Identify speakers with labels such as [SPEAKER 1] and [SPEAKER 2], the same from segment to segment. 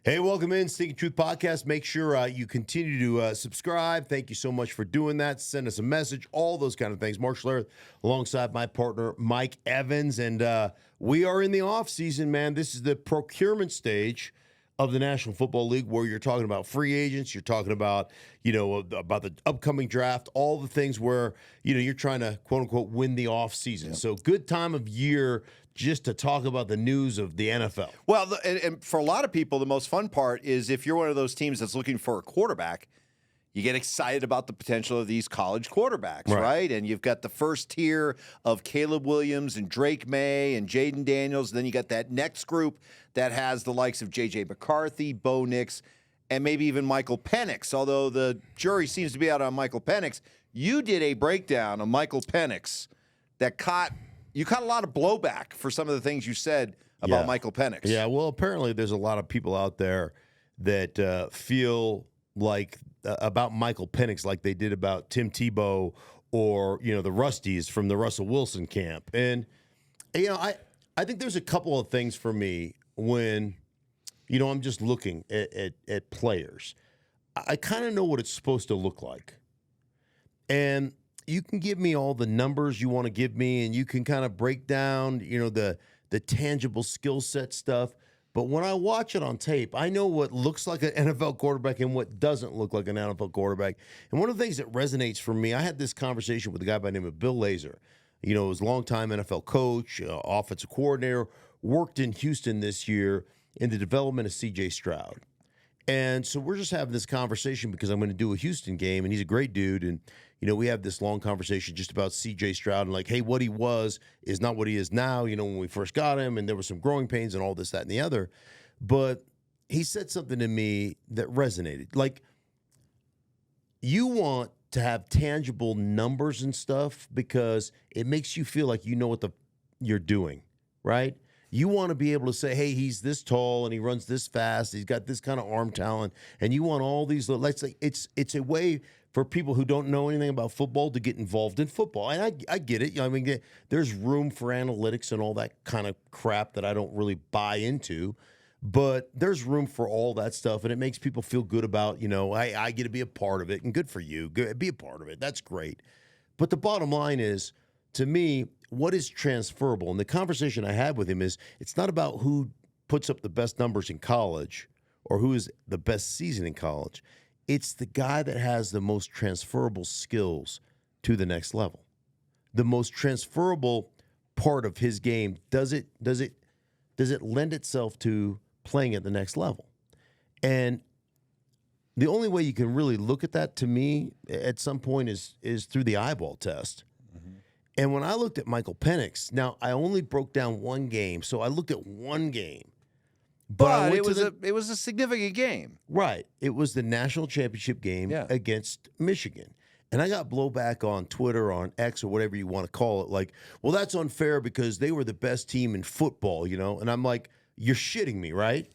[SPEAKER 1] Hey, welcome in, Stinkin Truth Podcast. Make sure you continue to subscribe. Thank you so much for doing that. Send us a message, all those kind of things. Mark Schlereth alongside my partner, Mike Evans. And we are in the offseason, man. This is the procurement stage of the National Football League where you're talking about free agents. You're talking about, about the upcoming draft, all the things where, you're trying to, quote unquote, win the offseason. Yep. So good time of year just to talk about the news of the NFL.
[SPEAKER 2] Well, and for a lot of people, the most fun part is if you're one of those teams that's looking for a quarterback, you get excited about the potential of these college quarterbacks, right? And you've got the first tier of Caleb Williams and Drake May and Jaden Daniels. Then you got that next group that has the likes of J.J. McCarthy, Bo Nix, and maybe even Michael Penix, although the jury seems to be out on Michael Penix. You did a breakdown of Michael Penix that you caught a lot of blowback for some of the things you said about Michael Penix.
[SPEAKER 1] Yeah, well, apparently there's a lot of people out there that feel like about Michael Penix like they did about Tim Tebow or, the Rusties from the Russell Wilson camp. And, I think there's a couple of things for me when, I'm just looking at players. I kind of know what it's supposed to look like. And you can give me all the numbers you want to give me, and you can kind of break down, the tangible skill set stuff. But when I watch it on tape, I know what looks like an NFL quarterback and what doesn't look like an NFL quarterback. And one of the things that resonates for me, I had this conversation with a guy by the name of Bill Lazor. He was a longtime NFL coach, offensive coordinator, worked in Houston this year in the development of C.J. Stroud. And so we're just having this conversation because I'm going to do a Houston game, and he's a great dude. And, we have this long conversation just about C.J. Stroud and like, hey, what he was is not what he is now, when we first got him, and there were some growing pains and all this, that, and the other. But he said something to me that resonated. Like, you want to have tangible numbers and stuff because it makes you feel like you know what you're doing, right? You want to be able to say, hey, he's this tall and he runs this fast. He's got this kind of arm talent. And you want all these little, it's a way for people who don't know anything about football to get involved in football. And I get it. I mean, there's room for analytics and all that kind of crap that I don't really buy into. But there's room for all that stuff. And it makes people feel good about, I get to be a part of it. And good for you. Be a part of it. That's great. But the bottom line is, to me, what is transferable? And the conversation I had with him is it's not about who puts up the best numbers in college or who is the best season in college. It's the guy that has the most transferable skills to the next level. The most transferable part of his game, does it lend itself to playing at the next level? And the only way you can really look at that, to me, at some point is through the eyeball test. And when I looked at Michael Penix, now I only broke down one game, so I looked at one game.
[SPEAKER 2] But it was a significant game.
[SPEAKER 1] Right. It was the national championship game against Michigan. And I got blowback on Twitter, on X, or whatever you want to call it, like, well, that's unfair because they were the best team in football, And I'm like, you're shitting me, right?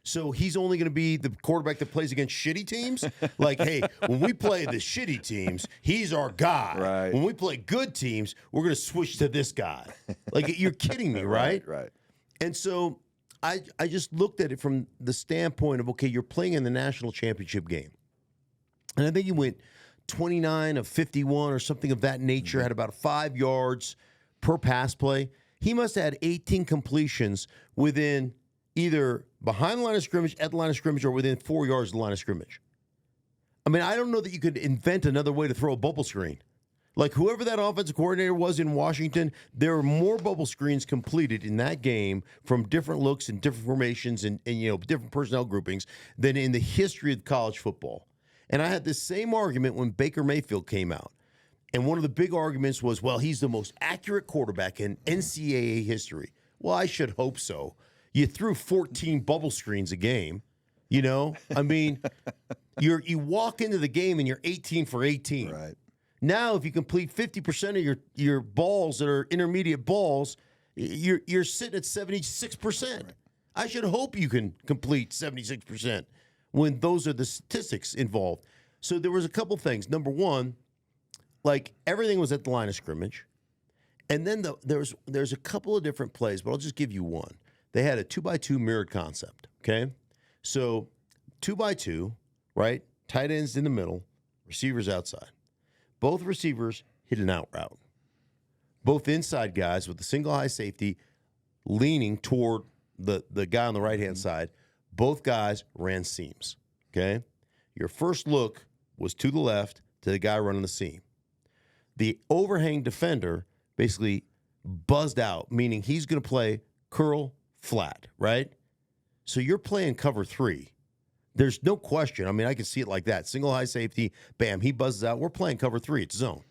[SPEAKER 1] So he's only going to be the quarterback that plays against shitty teams? Like, hey, when we play the shitty teams, he's our guy.
[SPEAKER 2] Right.
[SPEAKER 1] When we play good teams, we're going to switch to this guy. Like, you're kidding me, right?
[SPEAKER 2] Right.
[SPEAKER 1] And so I just looked at it from the standpoint of, okay, you're playing in the national championship game. And I think he went 29 of 51 or something of that nature, had about 5 yards per pass play. He must have had 18 completions within either behind the line of scrimmage, at the line of scrimmage, or within 4 yards of the line of scrimmage. I mean, I don't know that you could invent another way to throw a bubble screen. Like, whoever that offensive coordinator was in Washington, there were more bubble screens completed in that game from different looks and different formations and different personnel groupings than in the history of college football. And I had this same argument when Baker Mayfield came out. And one of the big arguments was, well, he's the most accurate quarterback in NCAA history. Well, I should hope so. You threw 14 bubble screens a game, I mean, you walk into the game and you're 18 for 18.
[SPEAKER 2] Right.
[SPEAKER 1] Now, if you complete 50% of your balls that are intermediate balls, you're sitting at 76%. Right. I should hope you can complete 76% when those are the statistics involved. So there was a couple things. Number one, like, everything was at the line of scrimmage. And then there's a couple of different plays, but I'll just give you one. They had a 2x2 mirrored concept, okay? So 2x2, right? Tight ends in the middle, receivers outside. Both receivers hit an out route. Both inside guys with the single high safety leaning toward the guy on the right-hand side. Both guys ran seams, okay? Your first look was to the left to the guy running the seam. The overhang defender basically buzzed out, meaning he's going to play curl flat, right? So you're playing cover 3. There's no question. I mean, I can see it like that. Single high safety, bam, he buzzes out. We're playing cover 3. It's zone.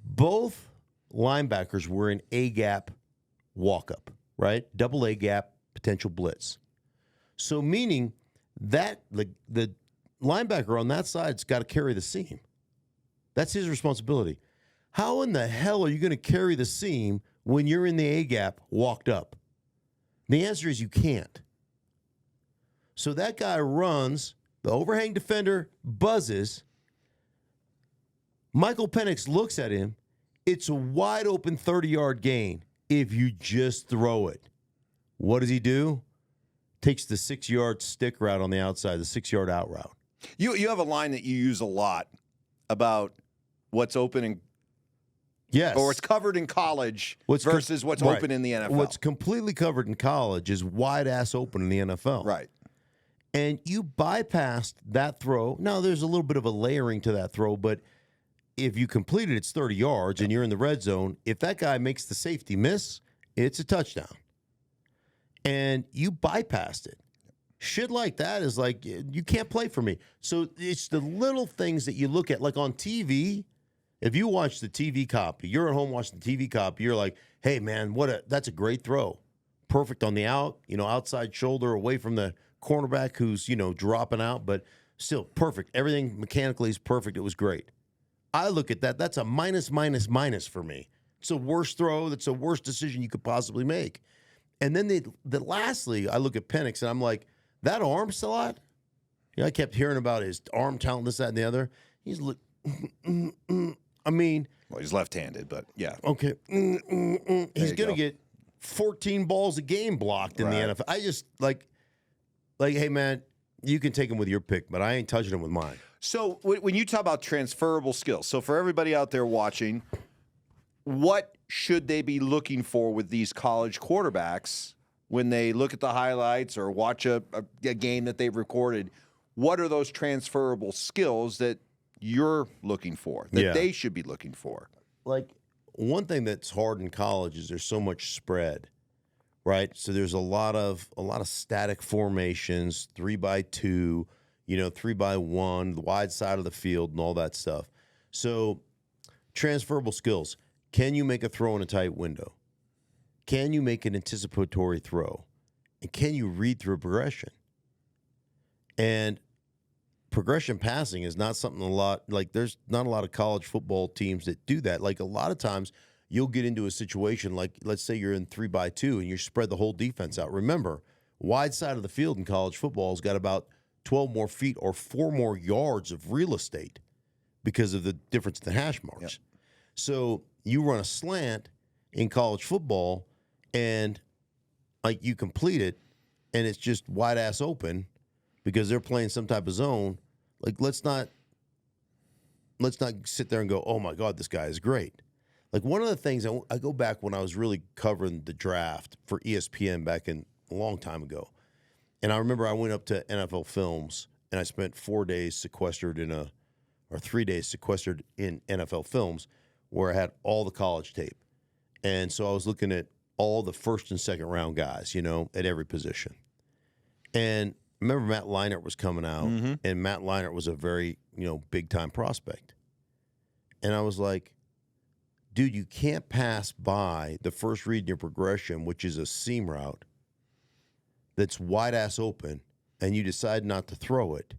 [SPEAKER 1] Both linebackers were in A-gap walk-up, right? Double A-gap potential blitz. So meaning that the linebacker on that side's got to carry the seam. That's his responsibility. How in the hell are you going to carry the seam when you're in the A-gap walked up? The answer is you can't. So that guy runs, the overhang defender buzzes. Michael Penix looks at him. It's a wide open 30-yard gain if you just throw it. What does he do? Takes the 6-yard stick route on the outside, the 6-yard out route.
[SPEAKER 2] You have a line that you use a lot about what's open in
[SPEAKER 1] Yes.
[SPEAKER 2] or it's covered in college versus what's
[SPEAKER 1] right.
[SPEAKER 2] open in the NFL.
[SPEAKER 1] What's completely covered in college is wide ass open in the NFL.
[SPEAKER 2] Right.
[SPEAKER 1] And you bypassed that throw. Now, there's a little bit of a layering to that throw, but if you complete it, it's 30 yards and you're in the red zone. If that guy makes the safety miss, it's a touchdown. And you bypassed it. Shit like that is like, you can't play for me. So it's the little things that you look at, like on TV. If you watch the TV copy, you're at home watching the TV copy, you're like, hey, man, that's a great throw. Perfect on the out, outside shoulder away from the cornerback who's, dropping out, but still perfect. Everything mechanically is perfect. It was great. I look at that. That's a minus for me. It's a worst throw. That's a worst decision you could possibly make. And then lastly, I look at Penix and I'm like, that arm slot? I kept hearing about his arm talent, this, that, and the other. He's I mean,
[SPEAKER 2] well, he's left-handed, but yeah.
[SPEAKER 1] Okay. He's going to get 14 balls a game blocked in the NFL. I just like, hey, man, you can take him with your pick, but I ain't touching him with mine.
[SPEAKER 2] So when you talk about transferable skills, so for everybody out there watching, what should they be looking for with these college quarterbacks when they look at the highlights or watch a game that they've recorded? What are those transferable skills that you're looking for, that they should be looking for?
[SPEAKER 1] Like, one thing that's hard in college is there's so much spread, right? So there's a lot of static formations, 3x2, 3x1, the wide side of the field and all that stuff. So transferable skills. Can you make a throw in a tight window? Can you make an anticipatory throw? And can you read through a progression? And progression passing is not something there's not a lot of college football teams that do that. Like, a lot of times you'll get into a situation like, let's say you're in 3x2 and you spread the whole defense out. Remember, wide side of the field in college football has got about 12 more feet or 4 more yards of real estate because of the difference in the hash marks. Yep. So you run a slant in college football and like you complete it and it's just wide ass open because they're playing some type of zone. Like, let's not sit there and go, oh my God, this guy is great. Like, one of the things I go back when I was really covering the draft for ESPN back in a long time ago. And I remember I went up to NFL Films and I spent 3 days sequestered in NFL Films where I had all the college tape. And so I was looking at all the first and second round guys, at every position. And I remember Matt Leinart was coming out, and Matt Leinart was a very, big-time prospect. And I was like, dude, you can't pass by the first read in your progression, which is a seam route that's wide-ass open, and you decide not to throw it,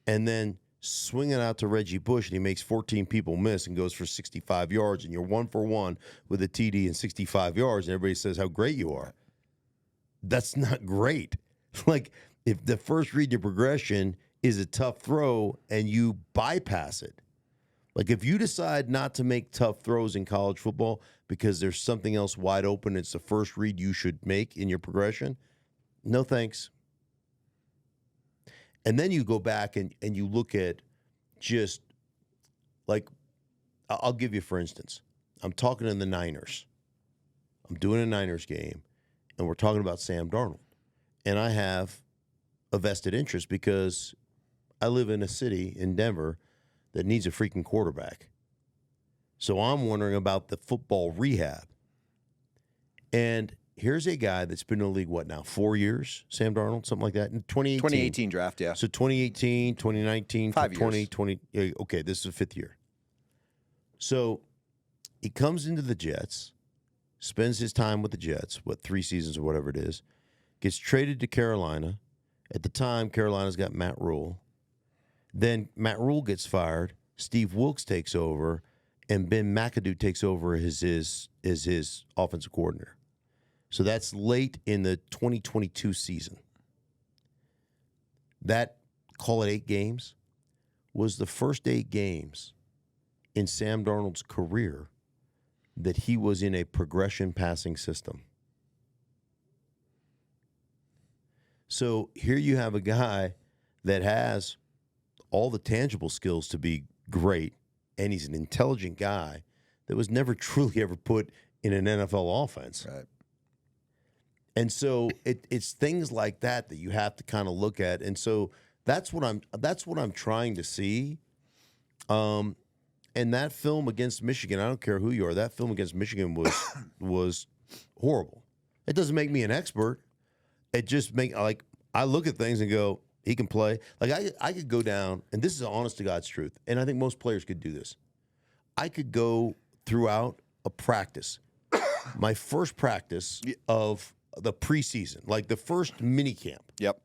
[SPEAKER 1] and then swing it out to Reggie Bush, and he makes 14 people miss and goes for 65 yards, and you're 1 for 1 with a TD and 65 yards, and everybody says how great you are. That's not great. Like, if the first read in your progression is a tough throw and you bypass it, like if you decide not to make tough throws in college football because there's something else wide open, it's the first read you should make in your progression, no thanks. And then you go back and you look at just like, I'll give you, for instance, I'm talking to the Niners. I'm doing a Niners game, and we're talking about Sam Darnold. And I have a vested interest because I live in a city in Denver that needs a freaking quarterback. So I'm wondering about the football rehab. And here's a guy that's been in the league, what now, 4 years, Sam Darnold, something like that, in 2018.
[SPEAKER 2] 2018 draft, yeah.
[SPEAKER 1] So 2018, 2019,
[SPEAKER 2] 5 years.
[SPEAKER 1] 2020. Okay, this is the 5th year. So he comes into the Jets, spends his time with the Jets, 3 seasons or whatever it is, gets traded to Carolina. At the time, Carolina's got Matt Rule. Then Matt Rule gets fired, Steve Wilkes takes over, and Ben McAdoo takes over as his offensive coordinator. So that's late in the 2022 season. That, call it 8 games, was the first 8 games in Sam Darnold's career that he was in a progression passing system. So here you have a guy that has all the tangible skills to be great, and he's an intelligent guy that was never truly ever put in an NFL offense.
[SPEAKER 2] Right.
[SPEAKER 1] And so it's things like that you have to kind of look at. And so that's what I'm trying to see. And that film against Michigan, I don't care who you are, that film against Michigan was horrible. It doesn't make me an expert. It just I look at things and go, he can play. Like I could go down, and this is honest to God's truth, and I think most players could do this. I could go throughout a practice, my first practice of the preseason, like the first mini camp.
[SPEAKER 2] Yep.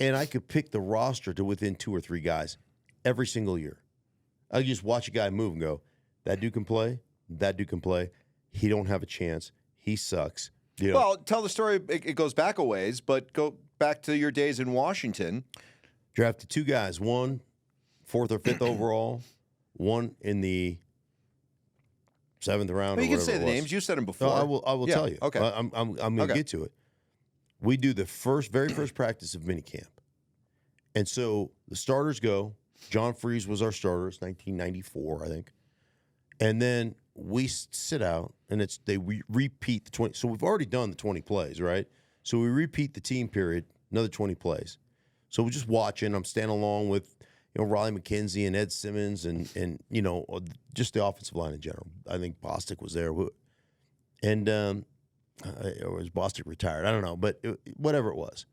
[SPEAKER 1] And I could pick the roster to within 2 or 3 guys every single year. I just watch a guy move and go, that dude can play. That dude can play. He don't have a chance. He sucks. You know?
[SPEAKER 2] Well, tell the story. It goes back a ways, but go back to your days in Washington.
[SPEAKER 1] Drafted 2 guys, one 4th or 5th overall, one in the 7th round.
[SPEAKER 2] Well,
[SPEAKER 1] you
[SPEAKER 2] can say the names. You said them before.
[SPEAKER 1] No, I will tell you.
[SPEAKER 2] Okay.
[SPEAKER 1] I'm going to get to it. We do the very first practice of minicamp. And so the starters go. John Freeze was our starter. It's 1994, I think. And then we sit out, and we repeat the 20. So we've already done the 20 plays, right? So we repeat the team period, another 20 plays. So we're just watching. I'm standing along with Riley McKenzie and Ed Simmons and just the offensive line in general. I think Bostic was there. And or was Bostic retired? I don't know, but whatever it was.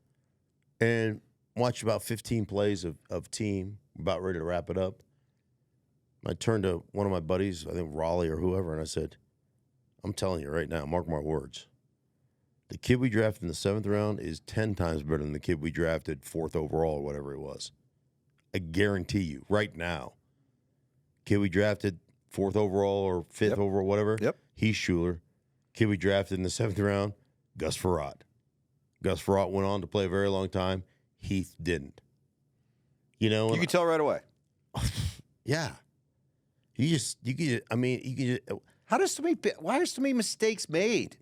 [SPEAKER 1] And watched about 15 plays of team, about ready to wrap it up. I turned to one of my buddies, I think Raleigh or whoever, and I said, I'm telling you right now, mark my words. The kid we drafted in the 7th round is 10 times better than the kid we drafted 4th overall or whatever it was. I guarantee you right now. Kid we drafted 4th overall or 5th overall, whatever.
[SPEAKER 2] Yep.
[SPEAKER 1] Heath Schuler. Kid we drafted in the 7th round, Gus Frerotte. Gus Frerotte went on to play a very long time. Heath didn't. You can
[SPEAKER 2] tell right away.
[SPEAKER 1] Yeah. You can.
[SPEAKER 2] Why are so many mistakes made?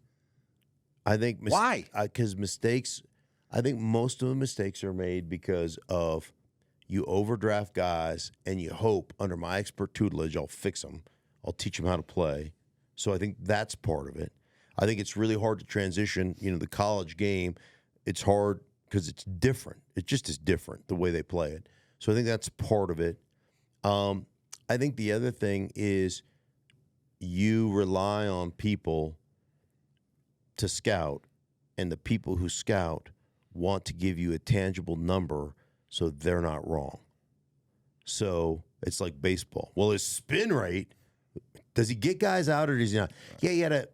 [SPEAKER 1] I think
[SPEAKER 2] why?
[SPEAKER 1] Because mistakes. I think most of the mistakes are made because of you overdraft guys and you hope under my expert tutelage I'll fix them. I'll teach them how to play. So I think that's part of it. I think it's really hard to transition. The college game, it's hard because it's different. It just is different the way they play it. So I think that's part of it. I think the other thing is you rely on people to scout, and the people who scout want to give you a tangible number so they're not wrong. So it's like baseball. Well, his spin rate, does he get guys out or does he not? Yeah, he had a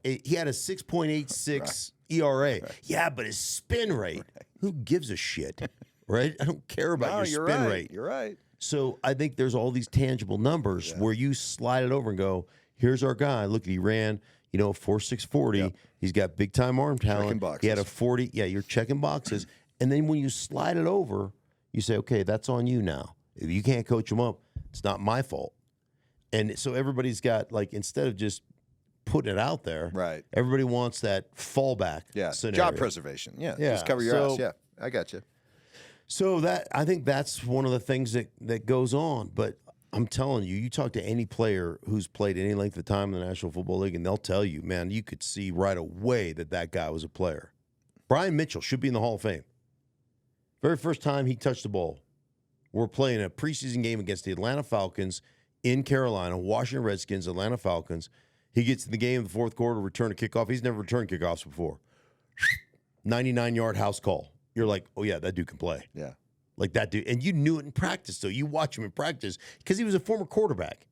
[SPEAKER 1] 6.86 ERA. Right. Yeah, but his spin rate, who gives a shit, right? I don't care about your spin rate.
[SPEAKER 2] You're right.
[SPEAKER 1] So I think there's all these tangible numbers where you slide it over and go, here's our guy. Look, he ran, 4.640. Yep. He's got big time arm talent. He had a 40. Yeah, you're checking boxes. And then when you slide it over, you say, okay, that's on you now. If you can't coach him up, it's not my fault. And so everybody's got, instead of just putting it out there,
[SPEAKER 2] right?
[SPEAKER 1] Everybody wants that fallback scenario.
[SPEAKER 2] Job preservation. Yeah. Just cover your ass. Yeah, I got you.
[SPEAKER 1] So I think that's one of the things that goes on. But I'm telling you, you talk to any player who's played any length of time in the National Football League, and they'll tell you, man, you could see right away that guy was a player. Brian Mitchell should be in the Hall of Fame. Very first time he touched the ball, we're playing a preseason game against the Atlanta Falcons in Carolina, Washington Redskins, Atlanta Falcons. He gets in the game in the fourth quarter, return a kickoff. He's never returned kickoffs before. 99-yard house call. You're like, oh, yeah, that dude can play.
[SPEAKER 2] Yeah. Like
[SPEAKER 1] that dude. And you knew it in practice, though. You watch him in practice because he was a former quarterback.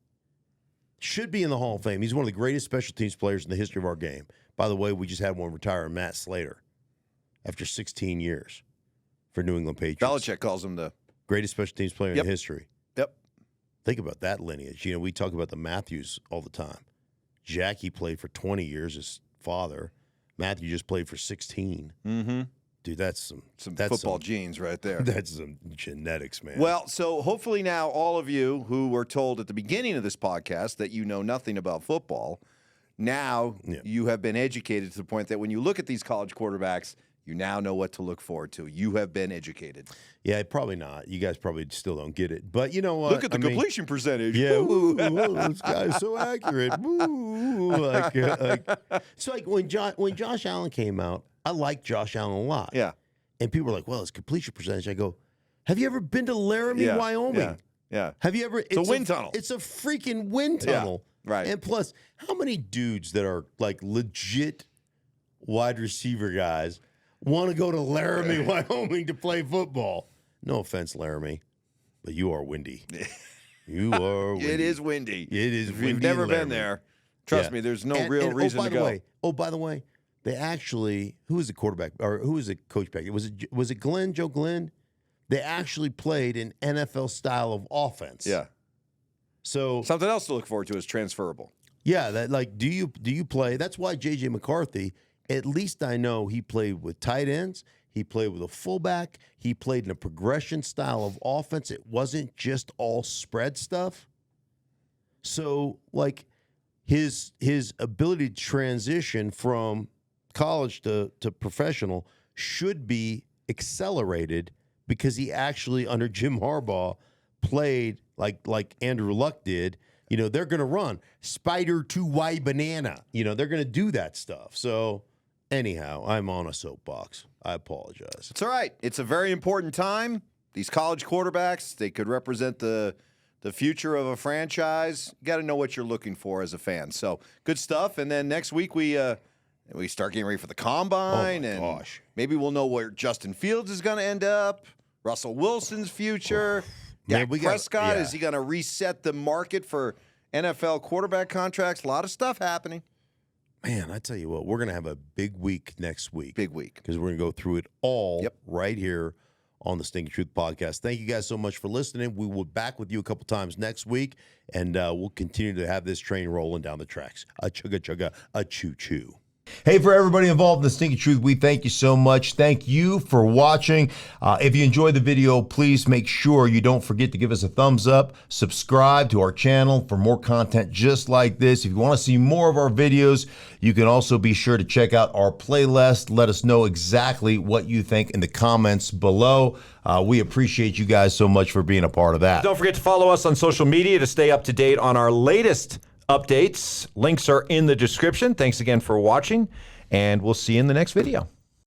[SPEAKER 1] Should be in the Hall of Fame. He's one of the greatest special teams players in the history of our game. By the way, we just had one retire, Matt Slater, after 16 years for New England Patriots.
[SPEAKER 2] Belichick calls him the
[SPEAKER 1] greatest special teams player in history.
[SPEAKER 2] Yep.
[SPEAKER 1] Think about that lineage. You know, we talk about the Matthews all the time. Jackie played for 20 years, his father. Matthew just played for 16.
[SPEAKER 2] Mm-hmm.
[SPEAKER 1] Dude, that's some
[SPEAKER 2] football genes right there.
[SPEAKER 1] That's some genetics, man.
[SPEAKER 2] Well, so hopefully now all of you who were told at the beginning of this podcast that you know nothing about football, now you have been educated to the point that when you look at these college quarterbacks, you now know what to look forward to. You have been educated.
[SPEAKER 1] Yeah, probably not. You guys probably still don't get it. But you know what?
[SPEAKER 2] Look at the completion percentage.
[SPEAKER 1] Yeah, this guy's so accurate. So when Josh Allen came out, I liked Josh Allen a lot.
[SPEAKER 2] Yeah.
[SPEAKER 1] And people were like, well, his completion percentage. I go, have you ever been to Laramie, Wyoming?
[SPEAKER 2] Yeah.
[SPEAKER 1] Have you ever?
[SPEAKER 2] It's a wind tunnel.
[SPEAKER 1] It's a freaking wind tunnel.
[SPEAKER 2] Yeah, right.
[SPEAKER 1] And plus, how many dudes that are like legit wide receiver guys want to go to Laramie, Wyoming to play football? No offense, Laramie, but you are windy. You are windy.
[SPEAKER 2] It is windy.
[SPEAKER 1] It is windy.
[SPEAKER 2] If you've never been there, trust me, there's no real reason to go.
[SPEAKER 1] By the way, they actually, who was the quarterback or who was the coach back? Was it Glenn, Joe Glenn? They actually played an NFL style of offense.
[SPEAKER 2] Yeah.
[SPEAKER 1] So
[SPEAKER 2] something else to look forward to is transferable.
[SPEAKER 1] Yeah, that like do you play? That's why J.J. McCarthy, at least I know he played with tight ends. He played with a fullback. He played in a progression style of offense. It wasn't just all spread stuff. So, like, his ability to transition from college to professional should be accelerated because he actually, under Jim Harbaugh, played like Andrew Luck did. You know, they're going to run spider to Y banana. You know, they're going to do that stuff. So, anyhow, I'm on a soapbox. I apologize.
[SPEAKER 2] It's all right. It's a very important time. These college quarterbacks, they could represent the future of a franchise. You got to know what you're looking for as a fan. So, good stuff. And then next week we start getting ready for the combine.
[SPEAKER 1] Gosh.
[SPEAKER 2] Maybe we'll know where Justin Fields is going to end up, Russell Wilson's future. Dak Prescott, is he going to reset the market for NFL quarterback contracts? A lot of stuff happening.
[SPEAKER 1] Man, I tell you what, we're going to have a big week next week.
[SPEAKER 2] Big week.
[SPEAKER 1] Because we're going to go through it all right here on the Stinkin' Truth podcast. Thank you guys so much for listening. We will be back with you a couple times next week, and we'll continue to have this train rolling down the tracks. A chugga chugga, a choo choo. Hey, for everybody involved in the Stinkin' Truth, we thank you so much. Thank you for watching. If you enjoyed the video, please make sure you don't forget to give us a thumbs up. Subscribe to our channel for more content just like this. If you want to see more of our videos, you can also be sure to check out our playlist. Let us know exactly what you think in the comments below. We appreciate you guys so much for being a part of that.
[SPEAKER 3] Don't forget to follow us on social media to stay up to date on our latest updates. Links are in the description. Thanks again for watching, and we'll see you in the next video.